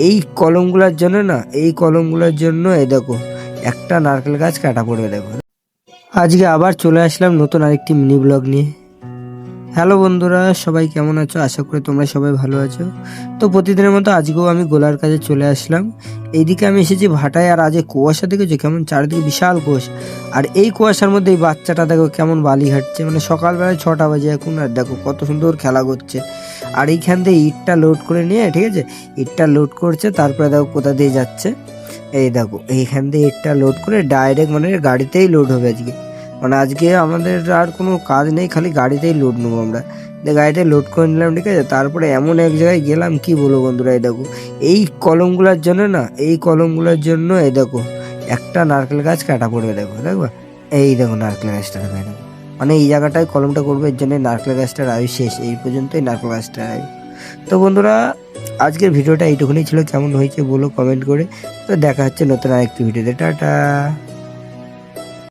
এই কলমগুলোর জন্য এই দেখো একটা নারকেল গাছ কাটা পড়বে দেখো। আজকে আবার চলে আসলাম নতুন আরেকটি মিনি ব্লগ নিয়ে। হ্যালো বন্ধুরা, সবাই কেমন আছো? আশা করি তোমরা সবাই ভালো আছো। তো প্রতিদিনের মতো আজকেও আমি গোলার কাছে চলে আসলাম। এইদিকে আমি এসেছি ভাটায়, আর আজ কুয়াশা দেখেছো কেমন, চারিদিকে বিশাল কুয়াশা। আর এই কুয়াশার মধ্যে এই বাচ্চাটা দেখো কেমন বালি হাঁটছে, মানে সকালবেলায় 6টা বাজে এখন, আর দেখো কত সুন্দর খেলা করছে। আর এইখান থেকে ইটটা লোড করে নিয়ে, ঠিক আছে, ইটটা লোড করছে, তারপরে দেখো কোথা দিয়ে যাচ্ছে। এই দেখো এইখান দিয়ে ইটটা লোড করে ডাইরেক্ট মানে গাড়িতেই লোড হবে আজকে। মানে আজকে আমাদের আর কোনো কাজ নেই, খালি গাড়িতেই লোড নেবো আমরা। গাড়িতে লোড করে নিলাম, ঠিক আছে। তারপরে এমন এক জায়গায় গেলাম, কি বলবো বন্ধুরা, এই দেখো এই কলমগুলোর জন্য এই দেখো একটা নারকেল গাছ কাটা পড়বে দেখো, দেখো এই দেখো নারকেল গাছটা দেখো, দেখো মানে এই জায়গাটায় কলমটা করবে, এর জন্য নারকেল গাছটার আয়ু শেষ, এই পর্যন্তই নারকেল গাছটার আয়ু। তো বন্ধুরা, আজকের ভিডিওটা এইটুকুনি ছিল। কেমন হয়েছে বলো কমেন্ট করে। তো দেখা হচ্ছে নতুন আরেকটি ভিডিওতে। টাটা।